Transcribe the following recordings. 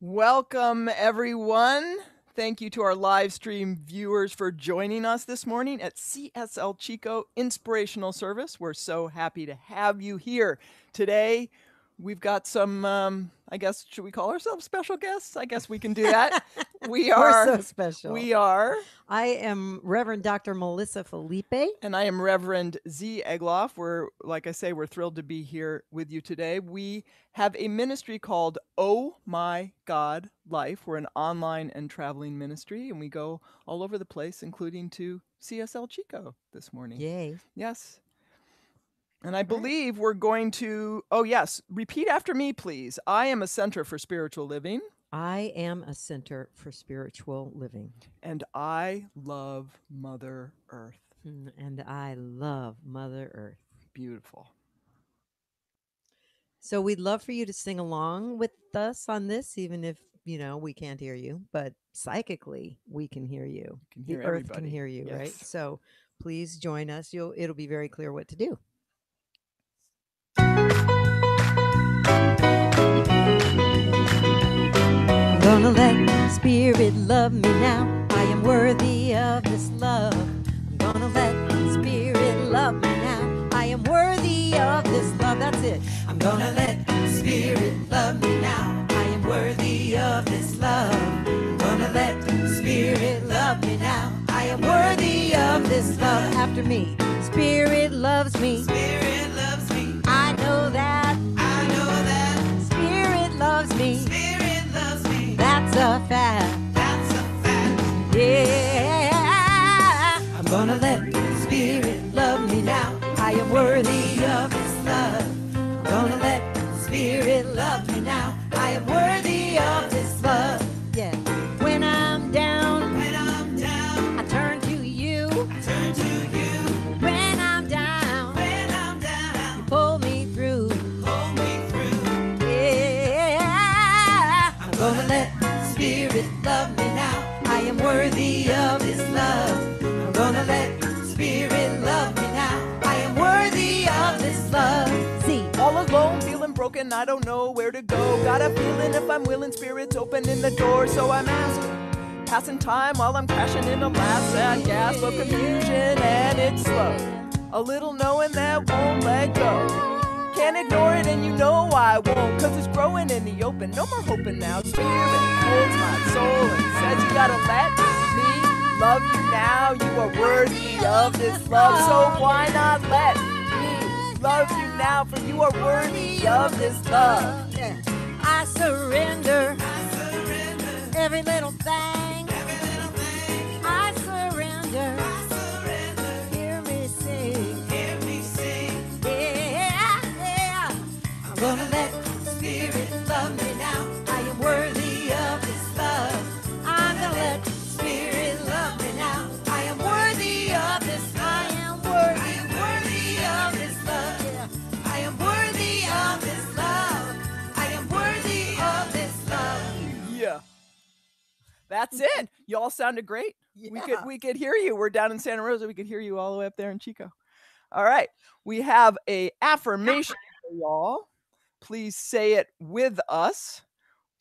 Welcome, everyone. Thank you to our live stream viewers for joining us this morning at CSL Chico Inspirational Service. We're so happy to have you here today. We've got some, I guess, should we call ourselves special guests? I guess we can do that. We're so special. We are. I am Reverend Dr. Melissa Phillippe. And I am Reverend Z. Egloff. Like I say, we're thrilled to be here with you today. We have a ministry called Oh My God Life. We're an online and traveling ministry, and we go all over the place, including to CSL Chico this morning. Yay. Yes. And I believe we're going to, repeat after me, please. I am a center for spiritual living. I am a center for spiritual living. And I love Mother Earth. And I love Mother Earth. Beautiful. So we'd love for you to sing along with us on this, even if, we can't hear you. But psychically, we can hear you. The earth can hear you, yes. Right? So please join us. It'll be very clear what to do. I'm gonna let Spirit love me now. I am worthy of this love. I'm gonna let Spirit love me now. I am worthy of this love. That's it. I'm gonna let Spirit love me now. I am worthy of this love. I'm gonna let Spirit love me now. I am worthy of this love. After me, Spirit loves me. Spirit loves me. I know that. I know that. Spirit loves me. Spirit loves me. That's a fact. That's a fact. Yeah. I'm gonna let Spirit love me now. I am worthy of His love. I'm gonna let Spirit love me now. I am worthy of His love. Yeah. When I'm down, I turn to you. I turn to you. When I'm down, you pull me through. Pull me through. Yeah. I'm gonna let Spirit love me now. I am worthy of His love. I'm gonna let Spirit love me now. I am worthy of this love. See, all alone, feeling broken, I don't know where to go. Got a feeling if I'm willing, Spirit's opening the door. So I'm asking, passing time while I'm crashing in a last sad gasp of confusion, and it's slow. A little knowing that won't let go. Can't ignore it, and you know I won't, cause it's growing in the open. No more hoping now. Spirit holds my soul and says you gotta let me love you now. You are worthy of this love, so why not let me love you now? For you are worthy of this love. Yeah. I surrender every little thing. I surrender. Hear me sing. Yeah, yeah. I'm gonna let Spirit love me now. I am worthy of His love. I'm gonna let Spirit love me now. I am worthy of this. I am worthy of His love. Yeah. I am worthy of His love. I am worthy of this love. Yeah. That's it. Y'all sounded great. Yeah. We could hear you. We're down in Santa Rosa. We could hear you all the way up there in Chico. All right. We have a affirmation for y'all. Please say it with us.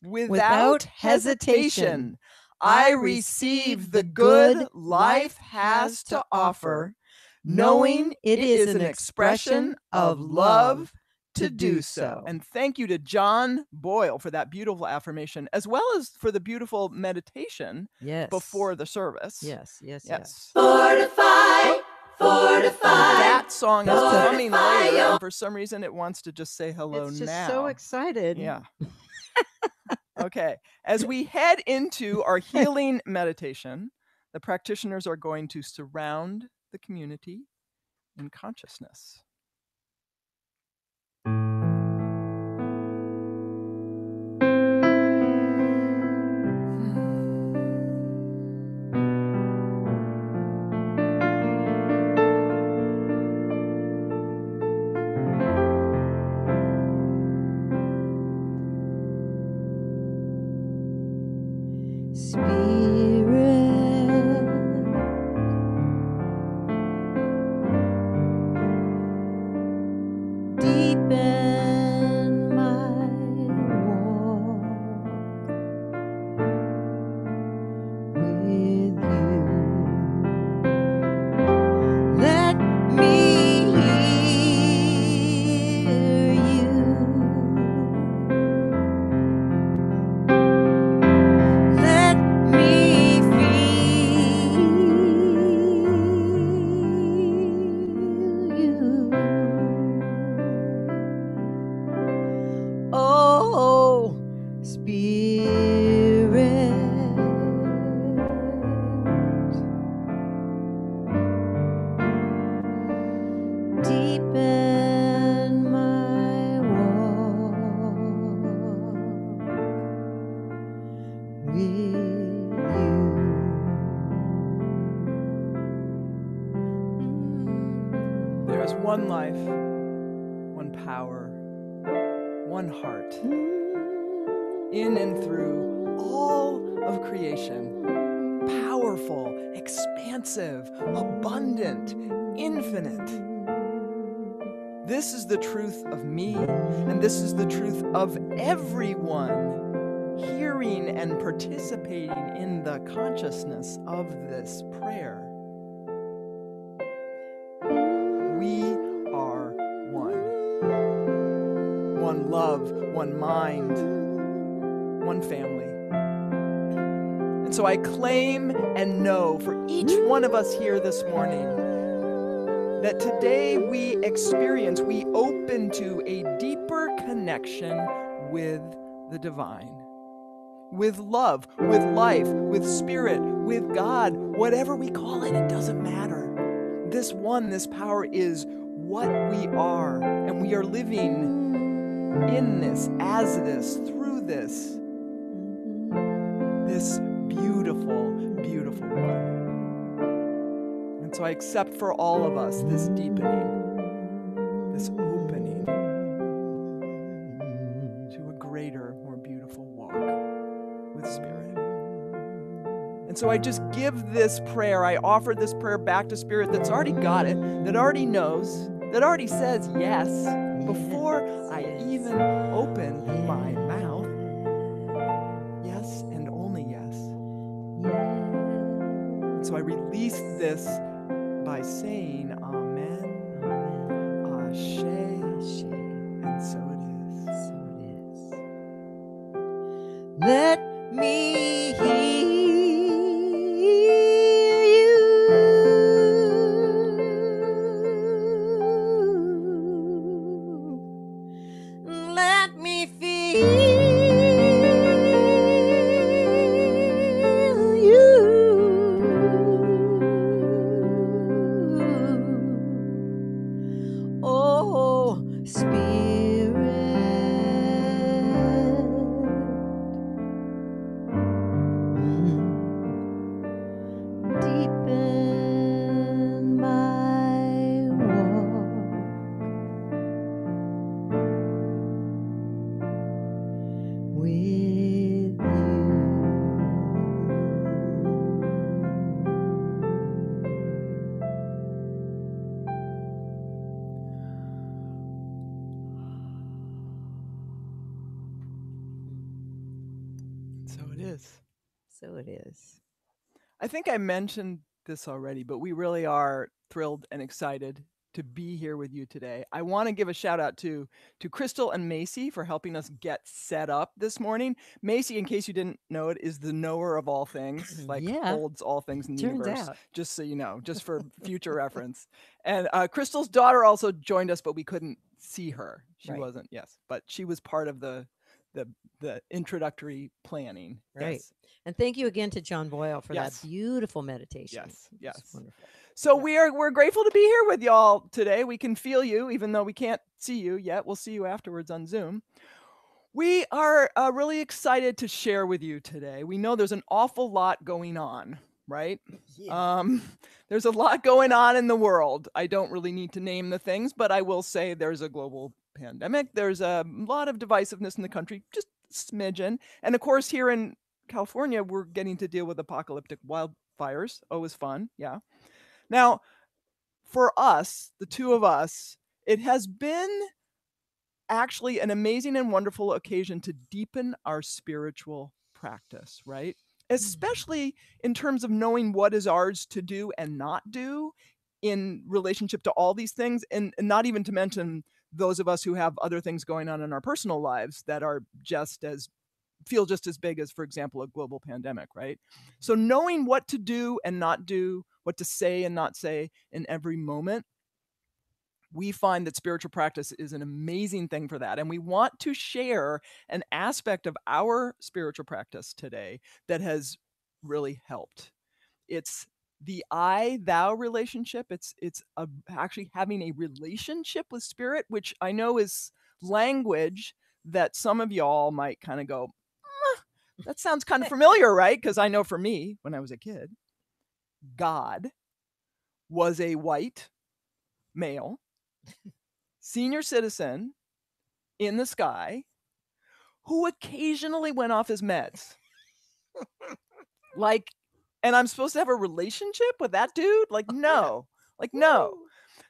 Without hesitation, I receive the good life has to offer, knowing it is an expression of love to do so. And thank you to John Boyle for that beautiful affirmation, as well as for the beautiful meditation before the service. Yes. Fortify. That song is coming later, and for some reason it wants to just say hello now. It's just so excited. Yeah. Okay. As we head into our healing meditation, the practitioners are going to surround the community in consciousness. deepen my walk with you. There's one life, one power, one heart, in and through all of creation, powerful, expansive, abundant, infinite. This is the truth of me, and this is the truth of everyone hearing and participating in the consciousness of this prayer. We are one love, one mind, one family. And so I claim and know for each one of us here this morning that today we open to a deeper connection with the divine, with love, with life, with spirit, with God, whatever we call it, it doesn't matter. This power is what we are, and we are living in this, as this, through this beautiful, beautiful one. And so I accept for all of us this deepening, this opening to a greater, more beautiful walk with Spirit. And so I just give this prayer, I offer this prayer back to Spirit that's already got it, that already knows, that already says yes before I even open my mouth. Yes and only yes. And so I release this by saying Amen, Ashe, and so it is. Let me hear you. Let me feel you. Oh, Spirit, deepen my walk with you. So it is. So it is. I think I mentioned this already, but we really are thrilled and excited to be here with you today. I want to give a shout out to Crystal and Macy for helping us get set up this morning. Macy, in case you didn't know it, is the knower of all things, like holds all things in the Turns universe, out. just so you know, just for future reference. And Crystal's daughter also joined us, but we couldn't see her. She wasn't, but she was part of the introductory planning. Right. Yes. And thank you again to John Boyle for that beautiful meditation. Yes. Wonderful. So we're grateful to be here with y'all today. We can feel you, even though we can't see you yet. We'll see you afterwards on Zoom. We are really excited to share with you today. We know there's an awful lot going on, right? Yeah. There's a lot going on in the world. I don't really need to name the things, but I will say there's a global pandemic. There's a lot of divisiveness in the country, just a smidgen. And of course, here in California, we're getting to deal with apocalyptic wildfires. Always fun, yeah. Now, for us, the two of us, it has been actually an amazing and wonderful occasion to deepen our spiritual practice, right? Especially in terms of knowing what is ours to do and not do in relationship to all these things, and not even to mention those of us who have other things going on in our personal lives that are feel just as big as, for example, a global pandemic, right? So knowing what to do and not do, what to say and not say in every moment, we find that spiritual practice is an amazing thing for that. And we want to share an aspect of our spiritual practice today that has really helped. It's the I thou relationship. Actually having a relationship with spirit, which I know is language that some of y'all might kind of go, that sounds kind of familiar, right? Because I know for me, when I was a kid, God was a white male senior citizen in the sky who occasionally went off his meds. Like, and I'm supposed to have a relationship with that dude? Like, no. Like, no.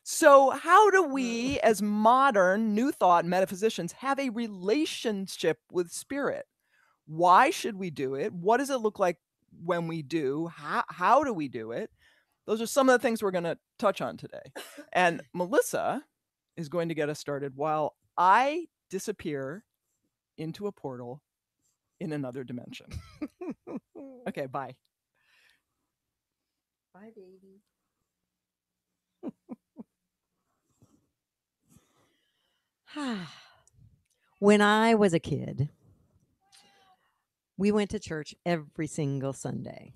So, how do we, as modern New Thought metaphysicians, have a relationship with spirit? Why should we do it? What does it look like when we do? How do we do it? Those are some of the things we're going to touch on today. And Melissa is going to get us started while I disappear into a portal in another dimension. Okay, bye. Bye, baby. When I was a kid, we went to church every single Sunday.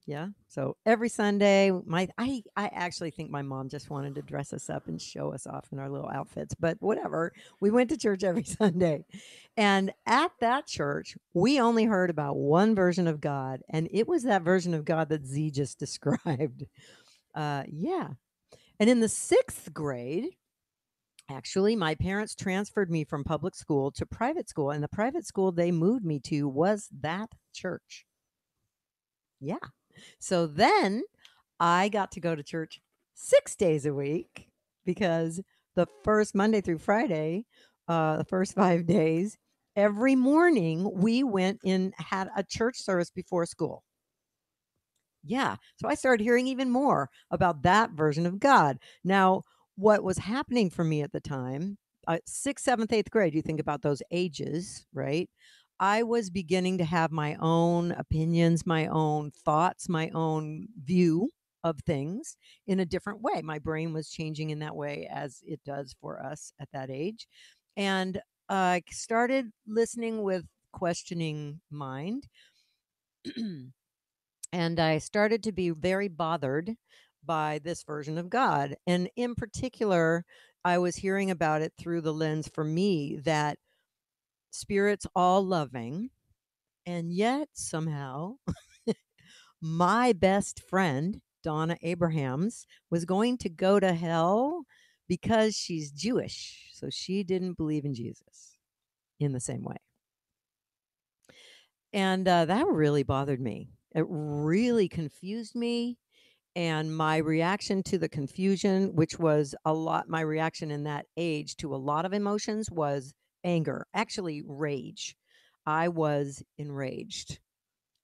Yeah. So every Sunday, I actually think my mom just wanted to dress us up and show us off in our little outfits, but whatever. We went to church every Sunday. And at that church, we only heard about one version of God, and it was that version of God that Z just described. Yeah. And in the 6th grade, actually, my parents transferred me from public school to private school, and the private school they moved me to was that church. Yeah. So then I got to go to church 6 days a week because the first Monday through Friday, the first 5 days, every morning we went and had a church service before school. Yeah. So I started hearing even more about that version of God. Now, what was happening for me at the time, 6th, 7th, 8th grade, you think about those ages, right? I was beginning to have my own opinions, my own thoughts, my own view of things in a different way. My brain was changing in that way as it does for us at that age. And I started listening with questioning mind. And I started to be very bothered by this version of God. And in particular, I was hearing about it through the lens for me that spirit's all loving. And yet somehow my best friend, Donna Abrahams, was going to go to hell because she's Jewish. So she didn't believe in Jesus in the same way. And that really bothered me. It really confused me. And my reaction to the confusion, which was a lot, my reaction in that age to a lot of emotions was anger, actually rage. I was enraged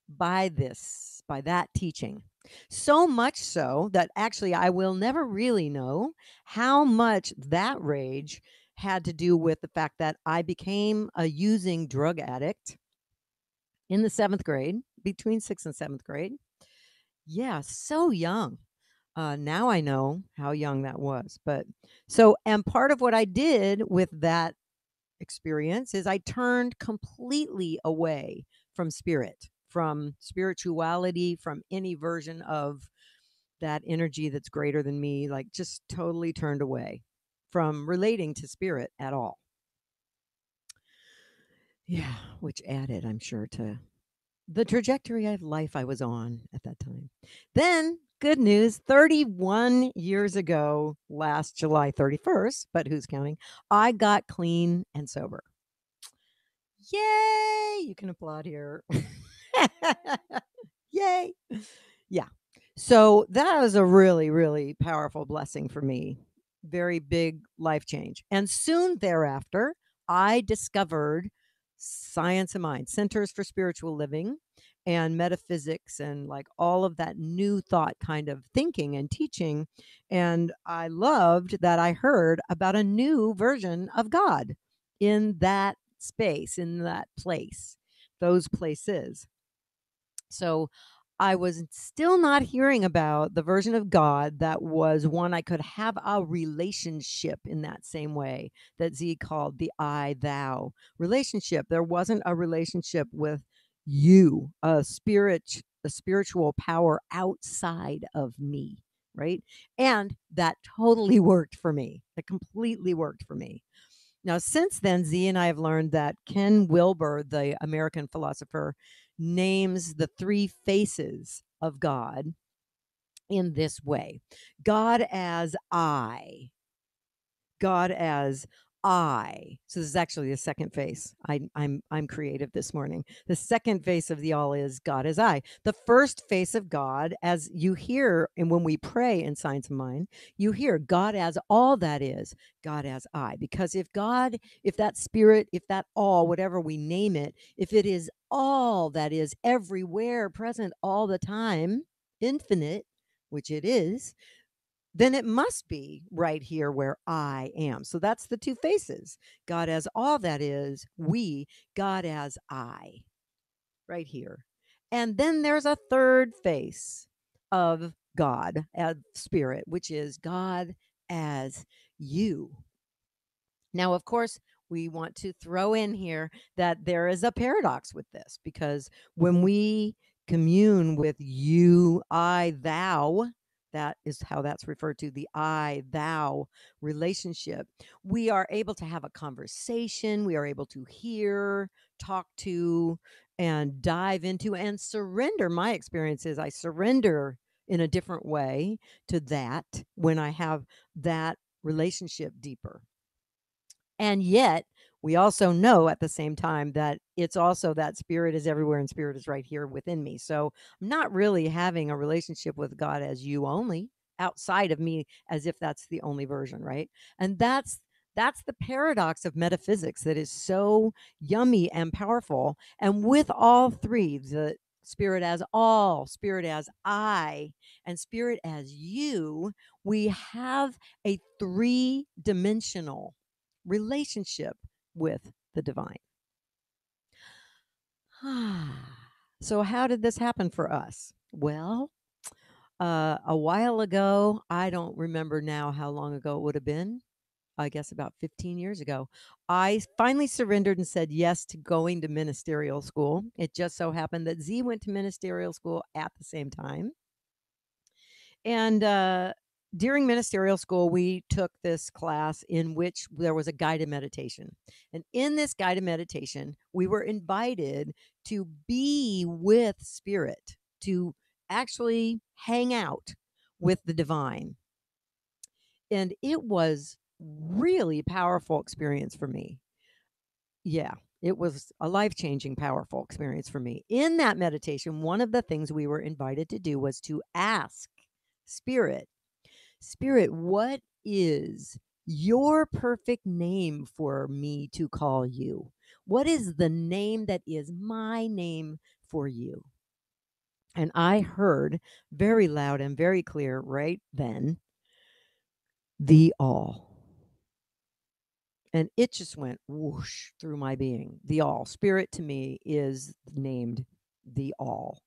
by that teaching. So much so that actually I will never really know how much that rage had to do with the fact that I became a using drug addict in the 7th grade, between 6th and 7th grade. Yeah, so young. Now I know how young that was. But so, and part of what I did with that experience is I turned completely away from spirit, from spirituality, from any version of that energy that's greater than me, like just totally turned away from relating to spirit at all. Yeah, which added, I'm sure, to the trajectory of life I was on at that time. Then, good news, 31 years ago, last July 31st, but who's counting? I got clean and sober. Yay! You can applaud here. Yay! Yeah. So that was a really, really powerful blessing for me. Very big life change. And soon thereafter, I discovered Science of Mind, Centers for Spiritual Living, and metaphysics, and like all of that new thought kind of thinking and teaching. And I loved that I heard about a new version of God in that space, in that place, those places. So I was still not hearing about the version of God that was one I could have a relationship in that same way that Z called the I thou relationship. There wasn't a relationship with you, a spiritual power outside of me, right? And that totally worked for me. It completely worked for me. Now, since then, Z and I have learned that Ken Wilber, the American philosopher, names the three faces of God in this way: God as I, God as I. So this is actually the second face. I'm creative this morning. The second face of the all is God as I. The first face of God, as you hear, and when we pray in Science of Mind, you hear God as all that is, God as I. Because if God, if that spirit, if that all, whatever we name it, if it is all that is everywhere, present all the time, infinite, which it is, then it must be right here where I am. So that's the two faces: God as all that is, we, God as I, right here. And then there's a third face of God as spirit, which is God as you. Now, of course, we want to throw in here that there is a paradox with this, because when we commune with you, I, thou, that is how that's referred to, the I, thou relationship, we are able to have a conversation, we are able to hear, talk to, and dive into and surrender. My experience is I surrender in a different way to that when I have that relationship deeper. And yet, we also know at the same time that it's also that spirit is everywhere and spirit is right here within me. So I'm not really having a relationship with God as you only, outside of me, as if that's the only version, right? And that's the paradox of metaphysics that is so yummy and powerful. And with all three, the spirit as all, spirit as I, and spirit as you, we have a three-dimensional relationship with the divine. So, how did this happen for us? Well, a while ago, I don't remember now how long ago it would have been. I guess about 15 years ago, I finally surrendered and said yes to going to ministerial school. It just so happened that Z went to ministerial school at the same time. And during ministerial school, we took this class in which there was a guided meditation. And in this guided meditation, we were invited to be with spirit, to actually hang out with the divine. And it was really powerful experience for me. Yeah, it was a life-changing, powerful experience for me. In that meditation, one of the things we were invited to do was to ask spirit, Spirit, what is your perfect name for me to call you? What is the name that is my name for you? And I heard very loud and very clear right then, the all. And it just went whoosh through my being. The all. Spirit to me is named the all.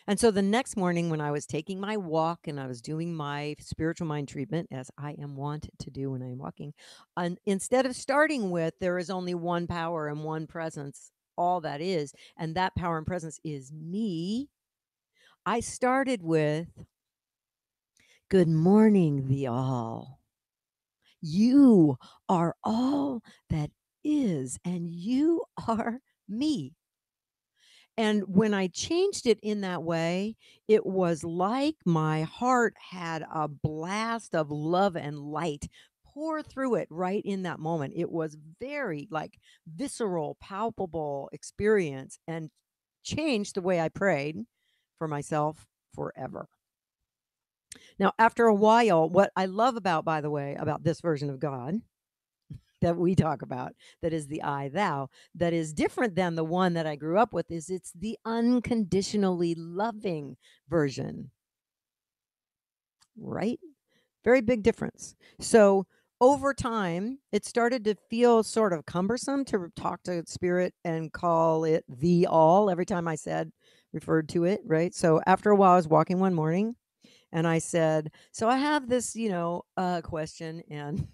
And so the next morning, when I was taking my walk and I was doing my spiritual mind treatment, as I am wont to do when I'm walking, and instead of starting with there is only one power and one presence, all that is, and that power and presence is me, I started with, good morning, the all. You are all that is, and you are me. And when I changed it in that way, it was like my heart had a blast of love and light pour through it right in that moment. It was very like visceral, palpable experience, and changed the way I prayed for myself forever. Now, after a while, what I love about, by the way, about this version of God that we talk about, that is the I thou, that is different than the one that I grew up with, is it's the unconditionally loving version, right? Very big difference. So over time, it started to feel sort of cumbersome to talk to spirit and call it the all every time I said referred to it, right? So after a while, I was walking one morning and I said, so I have this, question, and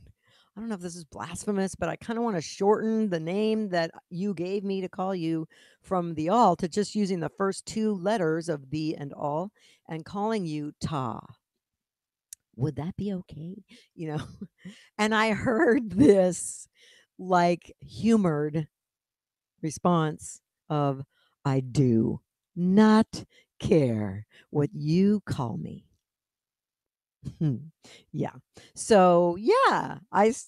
I don't know if this is blasphemous, but I kind of want to shorten the name that you gave me to call you from the all to just using the first two letters of the and all and calling you Ta. Would that be okay? You know, and I heard this like humored response of, I do not care what you call me. Yeah. So, yeah,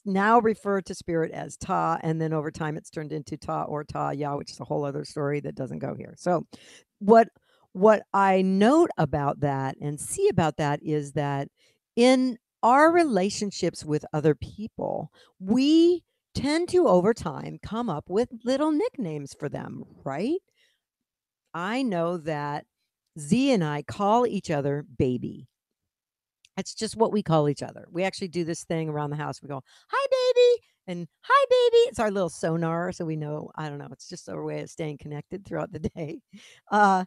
now refer to spirit as Ta, and then over time it's turned into Ta or Ta Ya, which is a whole other story that doesn't go here. So, what what I note about that and see about that is that in our relationships with other people, we tend to over time come up with little nicknames for them, right? I know that Z and I call each other baby. It's just what we call each other. We actually do this thing around the house. We go, "Hi, baby," and "Hi, baby." It's our little sonar, so we know. I don't know. It's just our way of staying connected throughout the day. Uh,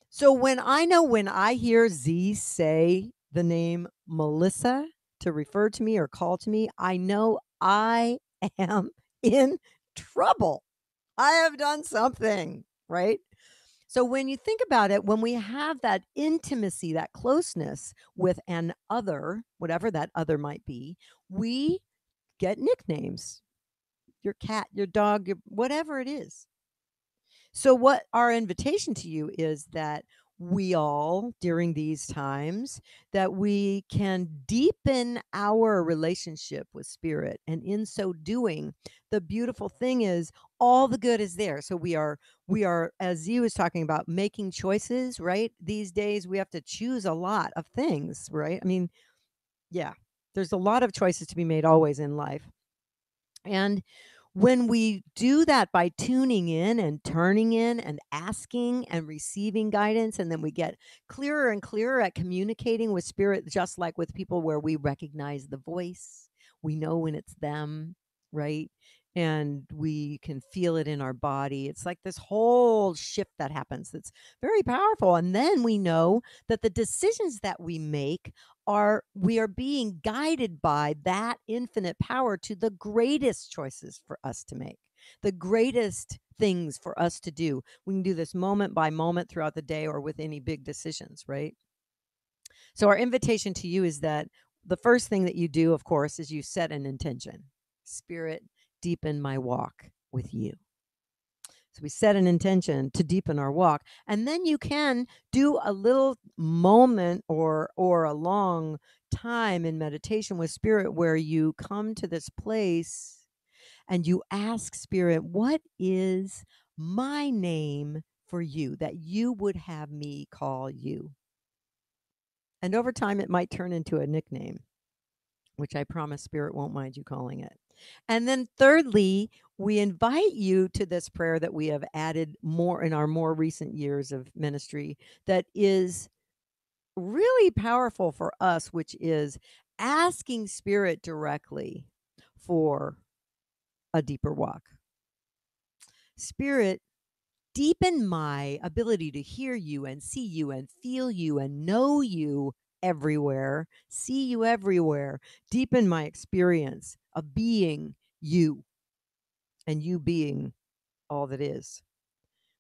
so when I hear Z say the name Melissa to refer to me or call to me, I know I am in trouble. I have done something, right? So when you think about it, when we have that intimacy, that closeness with an other, whatever that other might be, we get nicknames. Your cat, your dog, your whatever it is. So what our invitation to you is that we all during these times that we can deepen our relationship with spirit, and in so doing, the beautiful thing is all the good is there. So we are, as Z was talking about, making choices, right? These days we have to choose a lot of things, right? I mean, yeah, there's a lot of choices to be made always in life. And when we do that by tuning in and turning in and asking and receiving guidance, and then we get clearer and clearer at communicating with spirit, just like with people where we recognize the voice, we know when it's them, right? And we can feel it in our body. It's like this whole shift that happens that's very powerful. And then we know that the decisions that we make we are being guided by that infinite power to the greatest choices for us to make, the greatest things for us to do. We can do this moment by moment throughout the day or with any big decisions, right? So our invitation to you is that the first thing that you do, of course, is you set an intention. Spirit, deepen my walk with you. So we set an intention to deepen our walk, and then you can do a little moment or a long time in meditation with spirit where you come to this place and you ask spirit, what is my name for you that you would have me call you? And over time it might turn into a nickname, which I promise spirit won't mind you calling it. And then thirdly, we invite you to this prayer that we have added more in our more recent years of ministry that is really powerful for us, which is asking spirit directly for a deeper walk. Spirit, deepen my ability to hear you and see you and feel you and know you everywhere, see you everywhere. Deepen my experience of being you and you being all that is,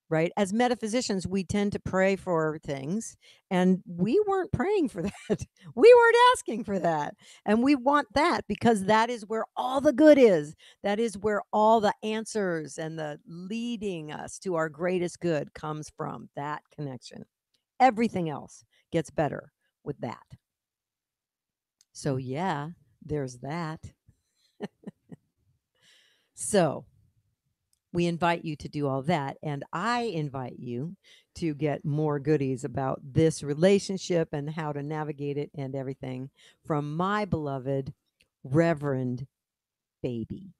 right? As metaphysicians, we tend to pray for things, and we weren't praying for that. We weren't asking for that. And we want that because that is where all the good is. That is where all the answers and the leading us to our greatest good comes from, that connection. Everything else gets better with that. So, yeah, there's that. So, we invite you to do all that. And I invite you to get more goodies about this relationship and how to navigate it and everything from my beloved Reverend Baby,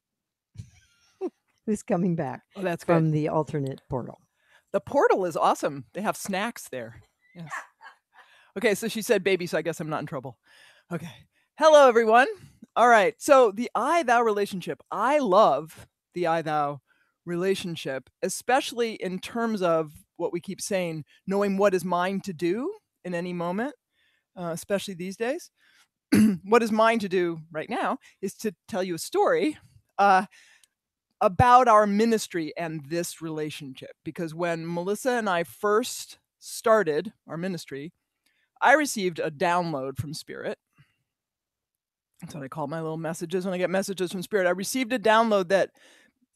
who's coming back from the alternate portal. The portal is awesome. They have snacks there. Yes. Okay, so she said baby, so I guess I'm not in trouble. Okay. Hello, everyone. All right. So the I thou relationship. I love the I thou relationship, especially in terms of what we keep saying, knowing what is mine to do in any moment, especially these days. What is mine to do right now is to tell you a story uh, about our ministry and this relationship. Because when Melissa and I first started our ministry, I received a download from Spirit. That's what I call my little messages when I get messages from Spirit. I received a download that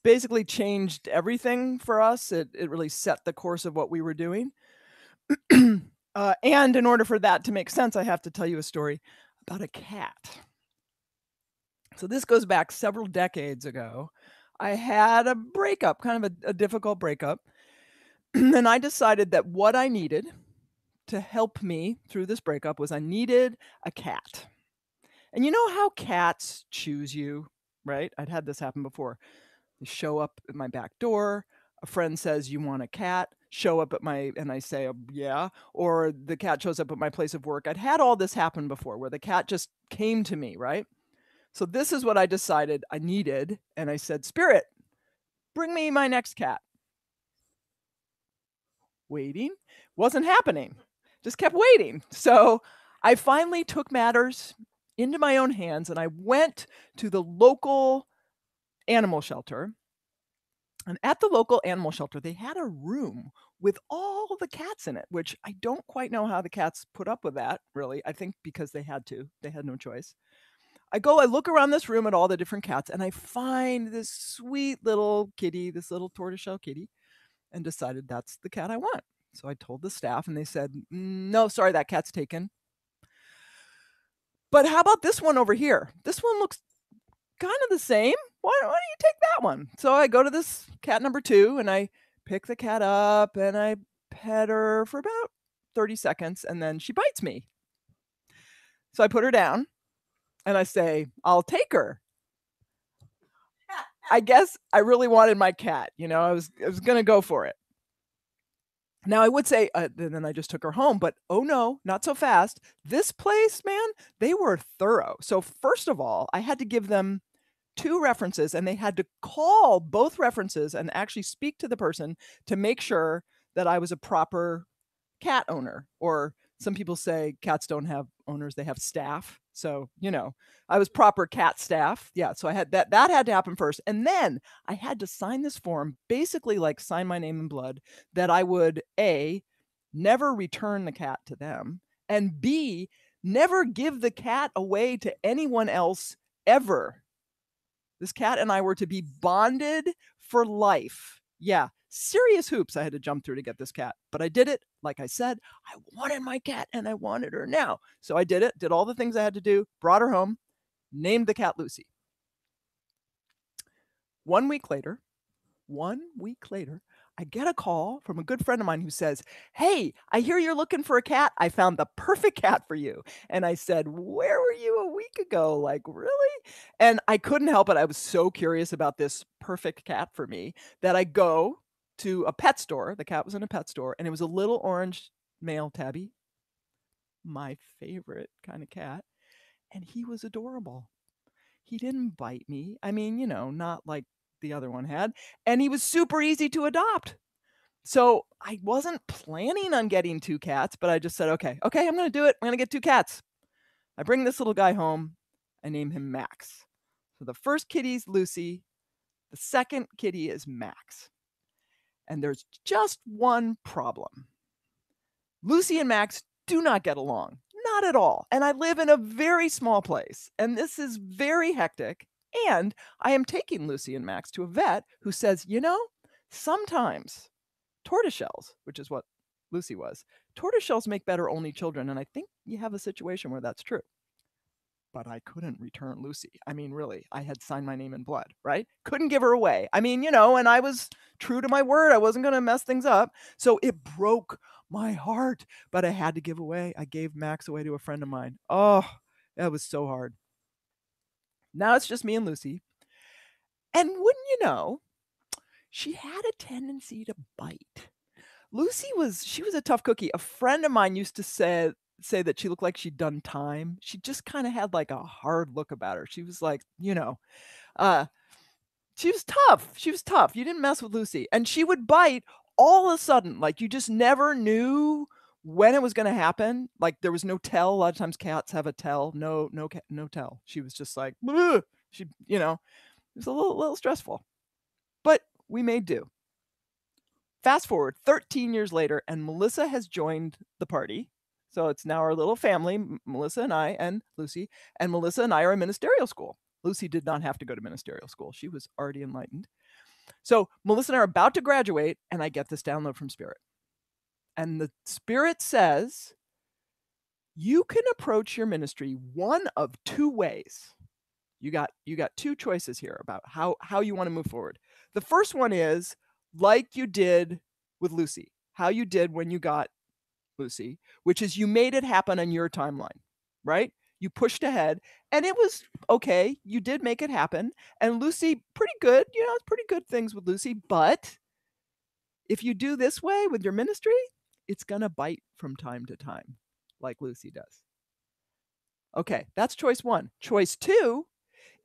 basically changed everything for us. It really set the course of what we were doing. And in order for that to make sense, I have to tell you a story about a cat. So this goes back several decades ago. I had a breakup, kind of a difficult breakup. And I decided that what I needed to help me through this breakup was I needed a cat. And you know how cats choose you, right? I'd had this happen before. They show up at my back door. A friend says, "You want a cat?" Show up at and I say, "Yeah." Or the cat shows up at my place of work. I'd had all this happen before where the cat just came to me, right? So this is what I decided I needed. And I said, "Spirit, bring me my next cat." Waiting. Wasn't happening. Just kept waiting. So I finally took matters into my own hands and I went to the local animal shelter. And at the local animal shelter, they had a room with all the cats in it, which I don't quite know how the cats put up with that, really. I think because they had to, they had no choice. I look around this room at all the different cats, and I find this sweet little kitty, this little tortoiseshell kitty, and decided that's the cat I want. So I told the staff, and they said, "No, sorry, that cat's taken. But how about this one over here? This one looks kind of the same. Why don't you take that one?" So I go to this cat number 2 and I pick the cat up and I pet her for about 30 seconds and then she bites me. So I put her down and I say, "I'll take her." I guess I really wanted my cat, I was going to go for it. Now I would say, then I just took her home, but oh no, not so fast. This place, man, they were thorough. So first of all, I had to give them 2 references and they had to call both references and actually speak to the person to make sure that I was a proper cat owner. Or some people say cats don't have owners, they have staff. So, I was proper cat staff. Yeah, so I had that had to happen first. And then I had to sign this form, basically like sign my name in blood, that I would A, never return the cat to them, and B, never give the cat away to anyone else ever. This cat and I were to be bonded for life. Yeah, serious hoops I had to jump through to get this cat. But I did it. Like I said, I wanted my cat and I wanted her now. So I did it, did all the things I had to do, brought her home, named the cat Lucy. 1 week later, I get a call from a good friend of mine who says, "Hey, I hear you're looking for a cat. I found the perfect cat for you." And I said, "Where were you a week ago? Like, really?" And I couldn't help it. I was so curious about this perfect cat for me that I go to a pet store. The cat was in a pet store, and it was a little orange male tabby, my favorite kind of cat. And he was adorable. He didn't bite me. I mean, not like the other one had. And he was super easy to adopt. So I wasn't planning on getting 2 cats, but I just said, okay, I'm going to do it. I'm going to get 2 cats. I bring this little guy home. I name him Max. So the first kitty's Lucy. The second kitty is Max. And there's just one problem. Lucy and Max do not get along. Not at all. And I live in a very small place. And this is very hectic. And I am taking Lucy and Max to a vet who says, sometimes tortoiseshells, which is what Lucy was, tortoiseshells make better only children. And I think you have a situation where that's true. But I couldn't return Lucy. I mean, really, I had signed my name in blood, right? Couldn't give her away. I mean, and I was true to my word. I wasn't going to mess things up. So it broke my heart, but I had to give away. I gave Max away to a friend of mine. Oh, that was so hard. Now it's just me and Lucy. And wouldn't you know, she had a tendency to bite. She was a tough cookie. A friend of mine used to say that she looked like she'd done time. She just kind of had like a hard look about her. She was like, She was tough. She was tough. You didn't mess with Lucy. And she would bite all of a sudden. Like, you just never knew when it was going to happen. Like, there was no tell. A lot of times cats have a tell. No tell. She was just like, "Bleh." She, it was a little stressful. But we made do. Fast forward 13 years later, and Melissa has joined the party. So it's now our little family, Melissa and I and Lucy. And Melissa and I are in ministerial school. Lucy did not have to go to ministerial school. She was already enlightened. So Melissa and I are about to graduate, and I get this download from Spirit. And the Spirit says, you can approach your ministry one of two ways. You got two choices here about how you want to move forward. The first one is like you did with Lucy, how you did when you got Lucy, which is you made it happen on your timeline, right? You pushed ahead, and it was okay. You did make it happen. And Lucy, pretty good. It's pretty good things with Lucy. But if you do this way with your ministry, it's going to bite from time to time, like Lucy does. Okay, that's choice one. Choice two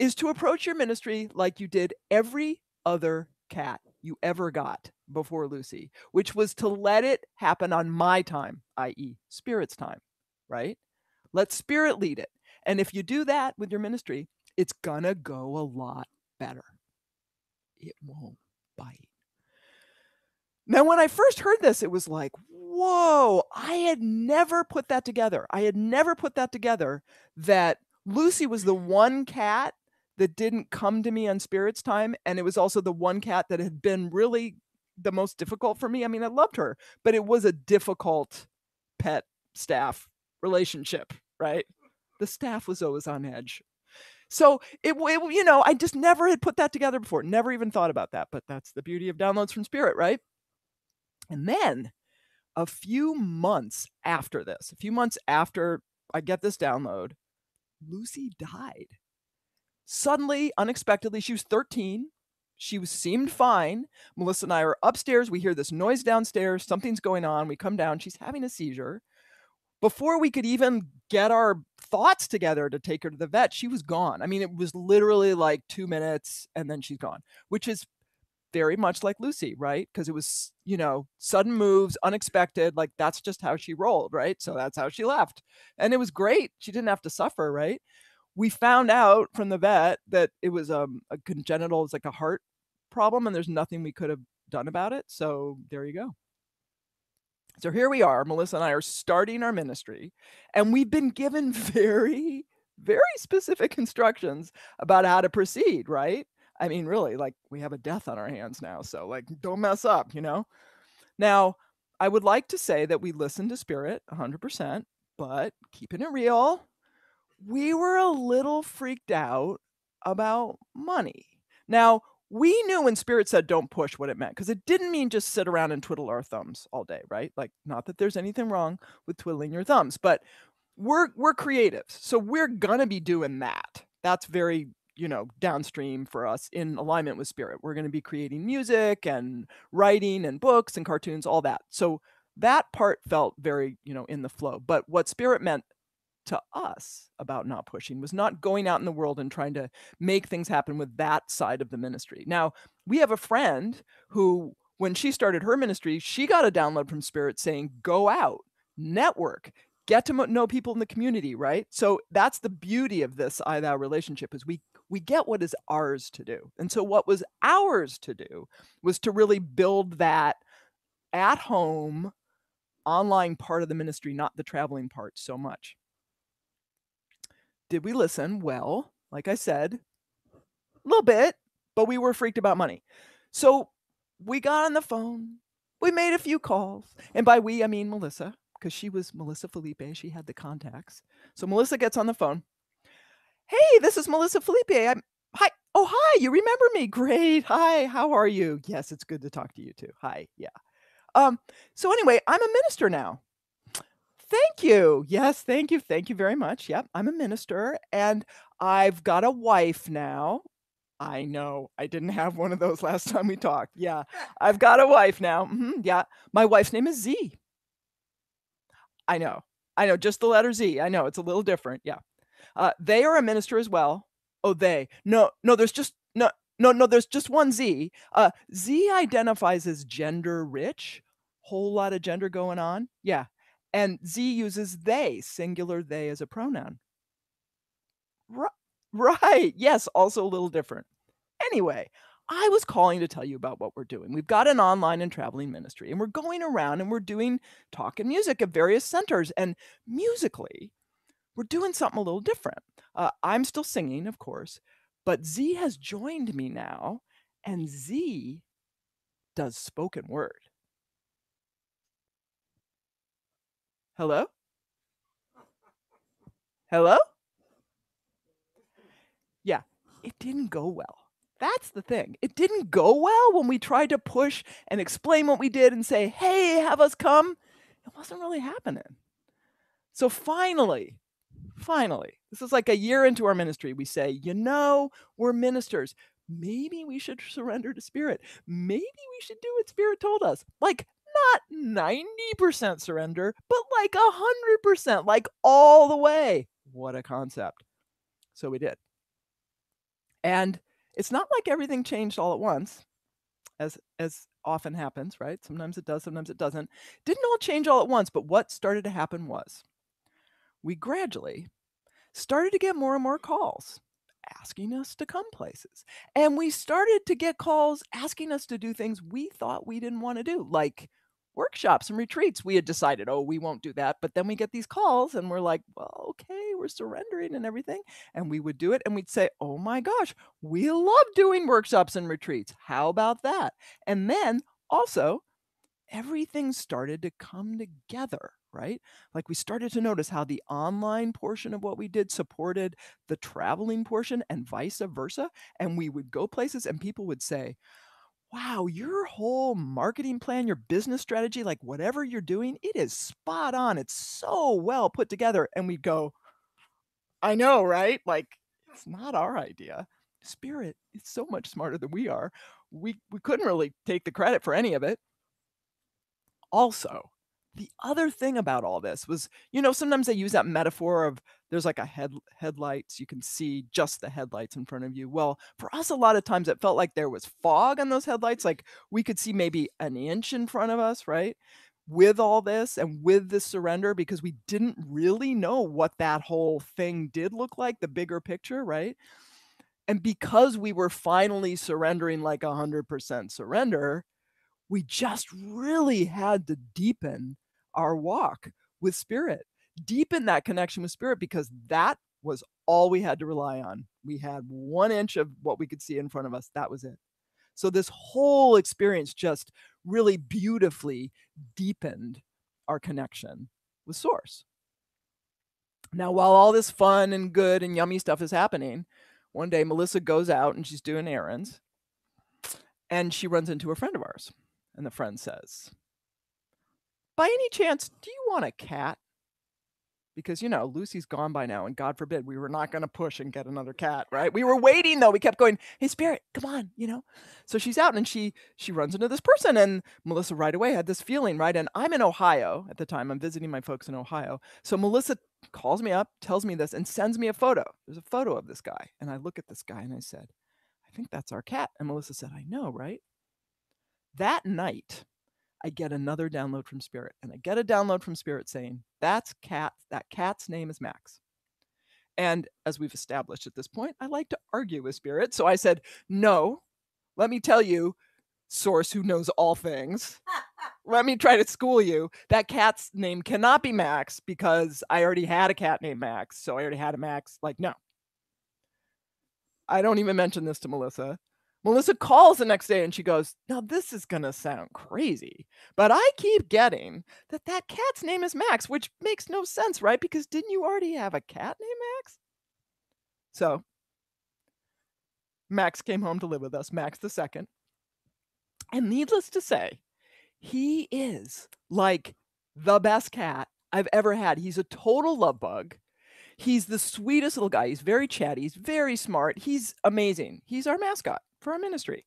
is to approach your ministry like you did every other cat you ever got before Lucy, which was to let it happen on my time, i.e., Spirit's time, right? Let Spirit lead it. And if you do that with your ministry, it's gonna go a lot better. It won't bite. Now, when I first heard this, it was like, whoa, I had never put that together. That Lucy was the one cat that didn't come to me on Spirit's time. And it was also the one cat that had been really the most difficult for me. I mean, I loved her, but it was a difficult pet staff relationship, right? The staff was always on edge. So I just never had put that together before. Never even thought about that. But that's the beauty of downloads from Spirit, right? And then a few months after I get this download, Lucy died. Suddenly, unexpectedly, she was 13. She seemed fine. Melissa and I are upstairs. We hear this noise downstairs. Something's going on. We come down. She's having a seizure. Before we could even get our thoughts together to take her to the vet, she was gone. I mean, it was literally like 2 minutes and then she's gone, which is very much like Lucy, right? Because it was, sudden moves, unexpected. Like, that's just how she rolled, right? So that's how she left. And it was great. She didn't have to suffer, right? We found out from the vet that it was a congenital, it was like a heart problem, and there's nothing we could have done about it. So there you go. So here we are, Melissa and I are starting our ministry, and we've been given very, very specific instructions about how to proceed, right? I mean, really, like, we have a death on our hands now, so like, don't mess up, Now, I would like to say that we listened to Spirit 100%, but keeping it real, we were a little freaked out about money. Now, we knew when Spirit said don't push what it meant, because it didn't mean just sit around and twiddle our thumbs all day, right? Like, not that there's anything wrong with twiddling your thumbs, but we're creatives, so we're gonna be doing that. That's very, downstream for us in alignment with Spirit. We're gonna be creating music and writing and books and cartoons, all that. So that part felt very, in the flow. But what Spirit meant to us about not pushing was not going out in the world and trying to make things happen with that side of the ministry. Now, we have a friend who, when she started her ministry, she got a download from Spirit saying, go out, network, get to know people in the community, right? So that's the beauty of this I thou relationship, is we get what is ours to do. And so what was ours to do was to really build that at home online part of the ministry, not the traveling part so much. Did we listen? Well, like I said, a little bit, but we were freaked about money. So we got on the phone. We made a few calls. And by we, I mean Melissa, because she was Melissa Phillippe. She had the contacts. So Melissa gets on the phone. Hey, this is Melissa Phillippe. Hi. Oh, hi. You remember me? Great. Hi. How are you? Yes, it's good to talk to you too. Hi. Yeah. So anyway, I'm a minister now. Thank you. Yes, thank you. Thank you very much. Yep, I'm a minister, and I've got a wife now. I know. I didn't have one of those last time we talked. Yeah, I've got a wife now. Yeah, my wife's name is Z. I know. Just the letter Z. I know, it's a little different. Yeah. They are a minister as well. Oh, they. No, there's just, no, No, there's just one Z. Z identifies as gender rich, whole lot of gender going on. Yeah. And Z uses they, singular they as a pronoun. Ri right, yes, also a little different. Anyway, I was calling to tell you about what we're doing. We've got an online and traveling ministry, and we're going around and we're doing talk and music at various centers, and musically, we're doing something a little different. I'm still singing, of course, but Z has joined me now, and Z does spoken word. Hello? Hello? Yeah, it didn't go well. That's the thing. It didn't go well when we tried to push and explain what we did and say, "Hey, have us come." It wasn't really happening. So finally, this is like a year into our ministry, we say, we're ministers. Maybe we should surrender to Spirit. Maybe we should do what Spirit told us. Like, not 90% surrender, but like 100%, like all the way. What a concept. So we did. And it's not like everything changed all at once, as often happens, right? Sometimes it does, sometimes it doesn't. Didn't all change all at once, but what started to happen was we gradually started to get more and more calls asking us to come places. And we started to get calls asking us to do things we thought we didn't want to do, like workshops and retreats. We had decided, oh, we won't do that. But then we get these calls and we're like, well, okay, we're surrendering and everything. And we would do it and we'd say, oh my gosh, we love doing workshops and retreats. How about that? And then also, everything started to come together, right? Like we started to notice how the online portion of what we did supported the traveling portion and vice versa. And we would go places and people would say, wow, your whole marketing plan, your business strategy, like whatever you're doing, it is spot on. It's so well put together. And we'd go, I know, right? Like it's not our idea. Spirit is so much smarter than we are. We couldn't really take the credit for any of it. Also, the other thing about all this was, sometimes they use that metaphor of there's like a headlights, you can see just the headlights in front of you. Well, for us, a lot of times it felt like there was fog on those headlights, like we could see maybe an inch in front of us, right? With all this and with this surrender, because we didn't really know what that whole thing did look like, the bigger picture, right? And because we were finally surrendering like 100% surrender, we just really had to deepen our walk with Spirit, deepen that connection with Spirit, because that was all we had to rely on. We had 1 inch of what we could see in front of us. That was it. So this whole experience just really beautifully deepened our connection with Source. Now, while all this fun and good and yummy stuff is happening, one day Melissa goes out and she's doing errands and she runs into a friend of ours. And the friend says, by any chance, do you want a cat? Because, Lucy's gone by now, and God forbid, we were not going to push and get another cat, right? We were waiting, though. We kept going, hey, Spirit, come on. So she's out, and she runs into this person, and Melissa right away had this feeling, right? And I'm in Ohio at the time. I'm visiting my folks in Ohio. So Melissa calls me up, tells me this, and sends me a photo. There's a photo of this guy. And I look at this guy, and I said, I think that's our cat. And Melissa said, I know, right? That night, I get another download from Spirit, and I get a download from Spirit saying, that cat's name is Max. And as we've established at this point, I like to argue with Spirit. So I said, no, let me tell you, Source who knows all things, let me try to school you. That cat's name cannot be Max because I already had a cat named Max. So I already had a Max. Like, no. I don't even mention this to Melissa. Melissa calls the next day and she goes, now this is going to sound crazy, but I keep getting that cat's name is Max, which makes no sense, right? Because didn't you already have a cat named Max? So Max came home to live with us, Max the second. And needless to say, he is like the best cat I've ever had. He's a total love bug. He's the sweetest little guy. He's very chatty. He's very smart. He's amazing. He's our mascot for our ministry.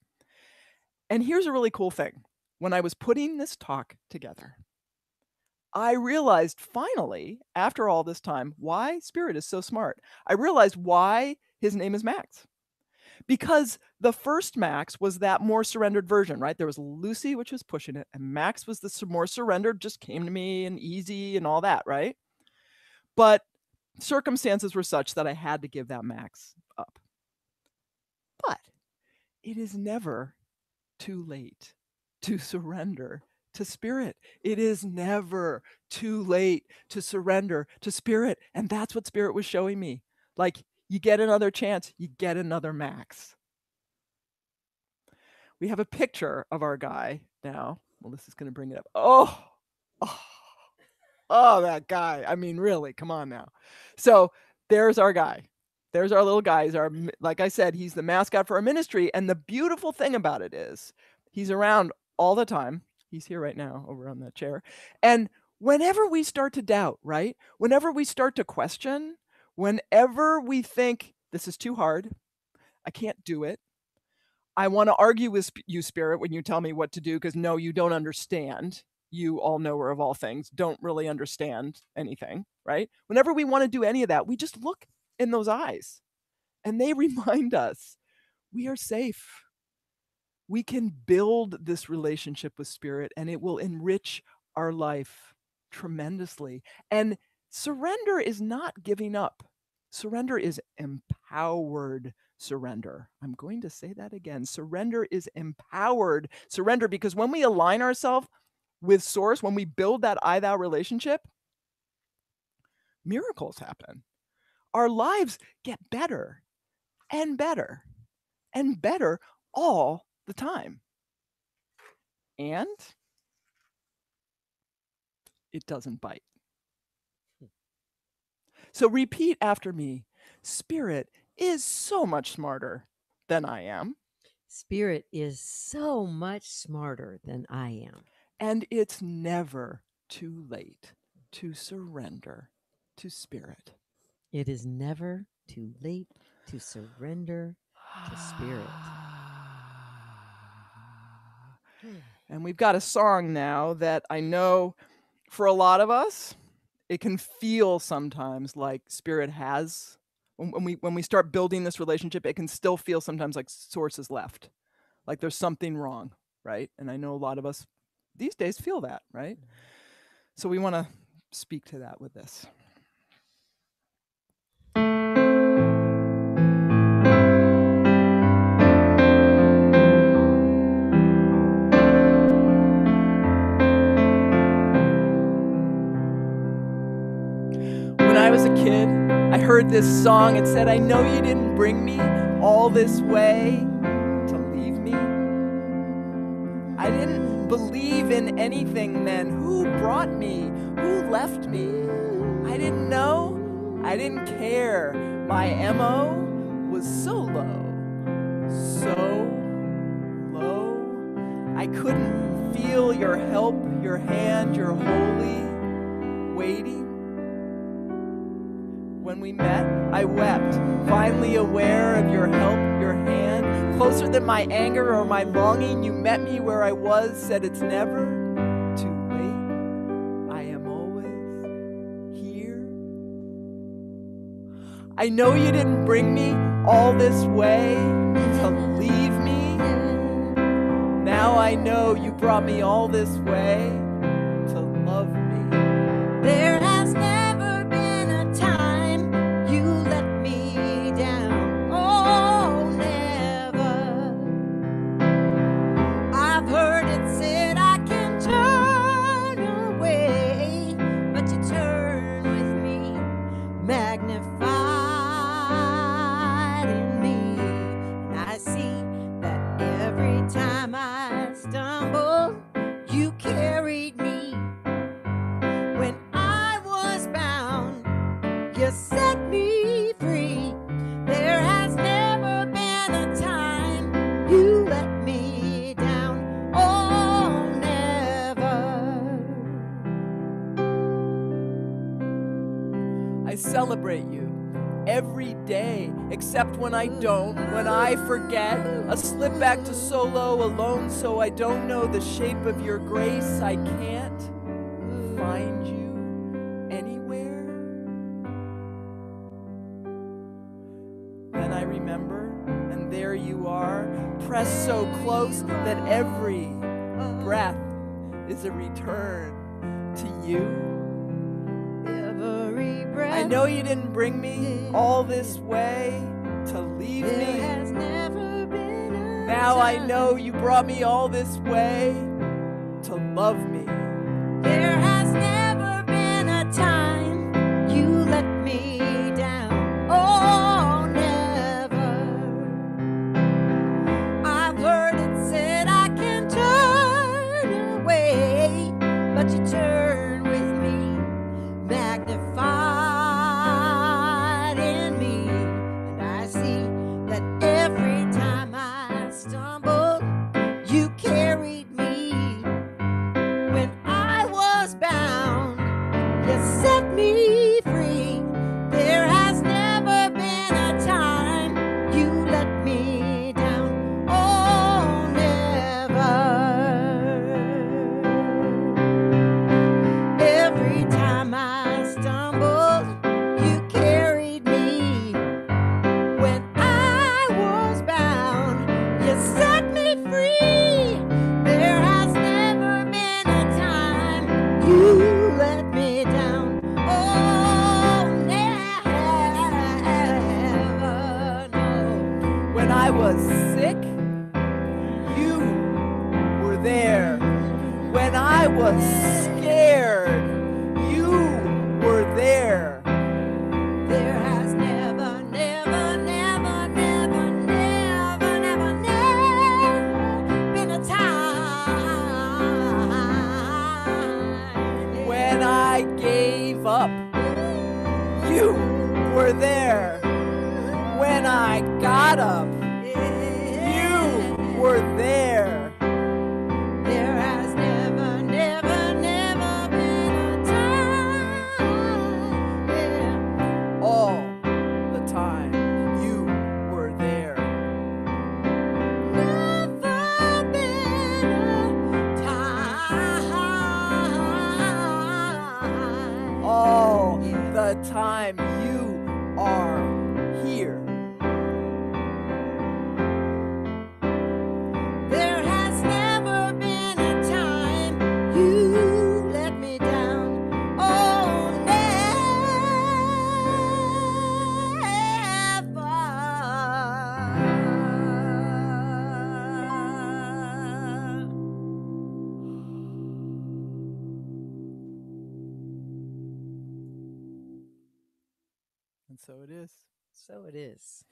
And here's a really cool thing. When I was putting this talk together, I realized finally, after all this time, why Spirit is so smart. I realized why his name is Max. Because the first Max was that more surrendered version, right? There was Lucy, which was pushing it, and Max was the more surrendered, just came to me and easy and all that, right? But circumstances were such that I had to give that Max up. But it is never too late to surrender to Spirit. It is never too late to surrender to Spirit. And that's what Spirit was showing me. Like, you get another chance, you get another Max. We have a picture of our guy now. Melissa's going to bring it up. Oh, that guy. I mean, really, come on now. So there's our guy. There's our little guy. Like I said, he's the mascot for our ministry. And the beautiful thing about it is he's around all the time. He's here right now over on that chair. And whenever we start to doubt, right? Whenever we start to question, whenever we think this is too hard, I can't do it. I want to argue with you, Spirit, when you tell me what to do, because no, you don't understand. You all knower of all things, don't really understand anything, right? Whenever we want to do any of that, we just look in those eyes and they remind us we are safe. We can build this relationship with Spirit and it will enrich our life tremendously. And surrender is not giving up. Surrender is empowered surrender. I'm going to say that again. Surrender is empowered surrender, because when we align ourselves with Source, when we build that I-thou relationship, miracles happen. Our lives get better and better and better all the time. And it doesn't bite. So repeat after me. Spirit is so much smarter than I am. Spirit is so much smarter than I am. And it's never too late to surrender to Spirit. It is never too late to surrender to Spirit. And we've got a song now that I know for a lot of us, it can feel sometimes like Spirit has. When we start building this relationship, it can still feel sometimes like Source is left. Like there's something wrong, right? And I know a lot of us these days feel that, right? So we want to speak to that with this. When I was a kid, I heard this song. It said, I know you didn't bring me all this way to leave me. I didn't believe in anything then. Who brought me? Who left me? I didn't know. I didn't care. My MO was so low. So low. I couldn't feel your help, your hand, your holy waiting. When we met, I wept, finally aware of your help, your hand. Closer than my anger or my longing, you met me where I was, said it's never too late. I am always here. I know you didn't bring me all this way to leave me. Now I know you brought me all this way to love me. There has never been a time you let me down. Oh, never. I've heard it said I can turn away, but you turn with me, magnified in me. And I see that every time I stumble, you carried me. When I was bound, you set me free. There has never been a time you let me down. Oh, never. I celebrate you every day, except when I don't, when I forget. A slip back to solo alone, so I don't know the shape of your grace. I can't find you anywhere. Then I remember, and there pressed so close that every breath is a return to you. Every breath. I know you didn't bring me all this way to leave me. There has never been a Now I time. know you brought me all this way to love me. There has never been a time you let me down. Oh, never. I've heard it said I can turn away, but you turn with me, magnified in me. And I see that every time I stumble, you carried me. When I was bound, you set me free. There has never been a time you let me down. Oh, never. Every time I stumbled, you carried me. When I was bound, you set me free. There has never been a time you let me down. Oh, never, no. When I was sick, you were there. When I was scared, you were there. There has never, never, never, never, never, never, never been a time When I gave up, you were there. When I got up, you were there. There has never, never, never been a time. Yeah. All the time, you were there. Never been a time. All the time, you are here. There has never been a time you let me down. Oh, never. And so it is. So it is.